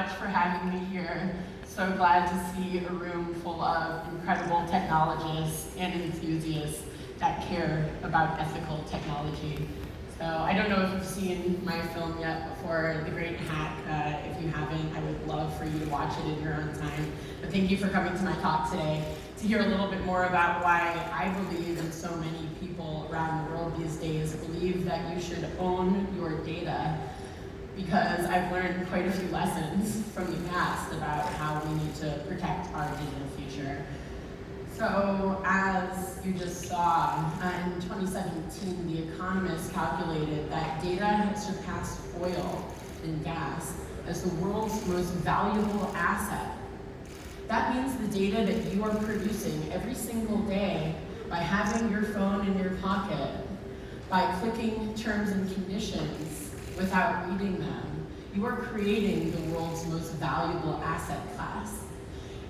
much for having me here. So glad to see a room full of incredible technologists and enthusiasts that care about ethical technology. So I don't know if you've seen my film yet before, The Great Hack. If you haven't, I would love for you to watch it in your own time. But thank you for coming to my talk today to hear a little bit more about why I believe, and so many people around the world these days believe, that you should own your data, because I've learned quite a few lessons from the past about how we need to protect our digital future. So, as you just saw, in 2017, The Economist calculated that data had surpassed oil and gas as the world's most valuable asset. That means the data that you are producing every single day by having your phone in your pocket, by clicking terms and conditions without reading them, you are creating the world's most valuable asset class.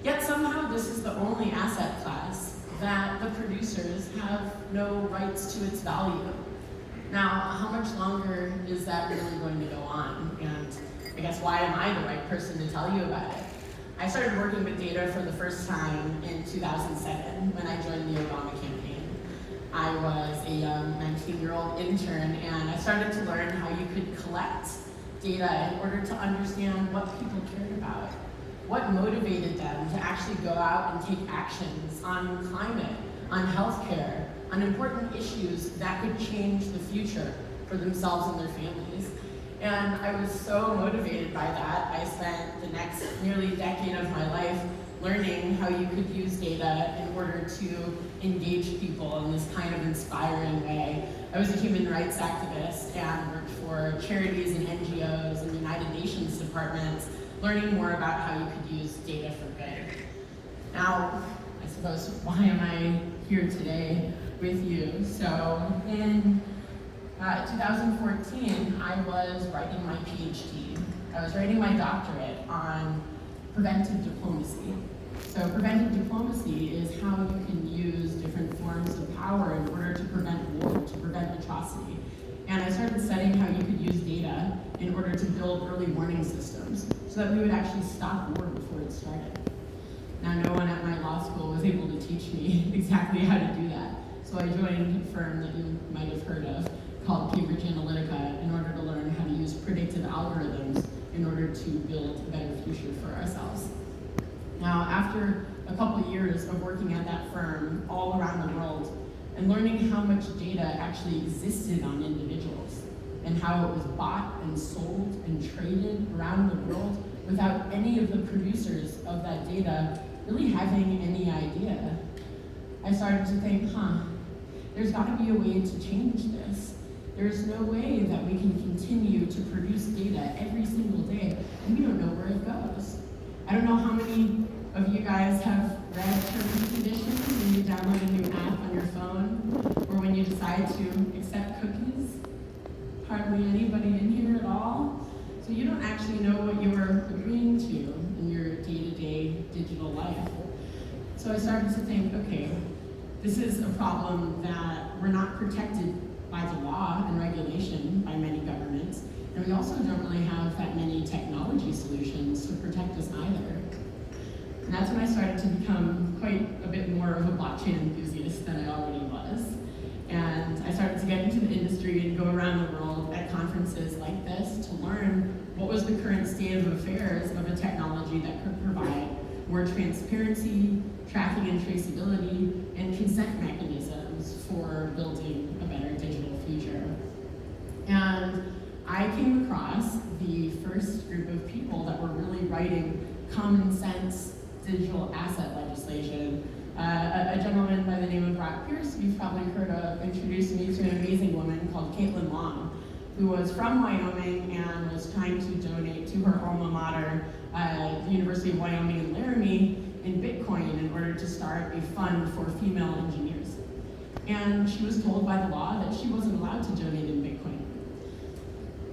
Yet somehow this is the only asset class that the producers have no rights to its value. Now, how much longer is that really going to go on? And I guess, why am I the right person to tell you about it? I started working with data for the first time in 2007 when I joined the Obama campaign. I was a young 19-year-old intern, and I started to learn how you could collect data in order to understand what people cared about, what motivated them to actually go out and take actions on climate, on healthcare, on important issues that could change the future for themselves and their families. And I was so motivated by that, I spent the next nearly decade of my life learning how you could use data in order to engage people in this kind of inspiring way. I was a human rights activist and worked for charities and NGOs and United Nations departments, learning more about how you could use data for good. Now, I suppose, why am I here today with you? So in 2014, I was writing my PhD. I was writing my doctorate on preventive diplomacy. So preventive diplomacy is how you can use different forms of power in order to prevent war, to prevent atrocity. And I started studying how you could use data in order to build early warning systems so that we would actually stop war before it started. Now, no one at my law school was able to teach me exactly how to do that. So I joined a firm that you might have heard of called Cambridge Analytica in order to learn how to use predictive algorithms in order to build a better future for ourselves. Now, after a couple years of working at that firm all around the world and learning how much data actually existed on individuals and how it was bought and sold and traded around the world without any of the producers of that data really having any idea, I started to think, there's got to be a way to change this. There's no way that we can continue to produce data every single day and we don't know where it goes. I don't know how many of you guys have read terms and conditions when you download a new app on your phone, or when you decide to accept cookies. Hardly anybody in here at all. So you don't actually know what you're agreeing to in your day-to-day digital life. So I started to think, okay, this is a problem that we're not protected by the law and regulation by many governments, and we also don't really have that many technology solutions to protect us either. And that's when I started to become quite a bit more of a blockchain enthusiast than I already was. And I started to get into the industry and go around the world at conferences like this to learn what was the current state of affairs of a technology that could provide more transparency, tracking and traceability, and consent mechanisms for building a better digital future. And I came across the first group of people that were really writing common sense digital asset legislation. A gentleman by the name of Brock Pierce, you've probably heard of, introduced me to an amazing woman called Caitlin Long, who was from Wyoming and was trying to donate to her alma mater, the University of Wyoming in Laramie, in Bitcoin in order to start a fund for female engineers. And she was told by the law that she wasn't allowed to donate in Bitcoin.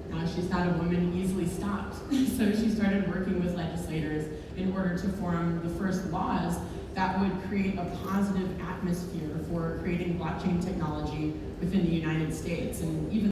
Now, she's not a woman easily stopped, so she started working with legislators in order to form the first laws that would create a positive atmosphere for creating blockchain technology within the United States. And even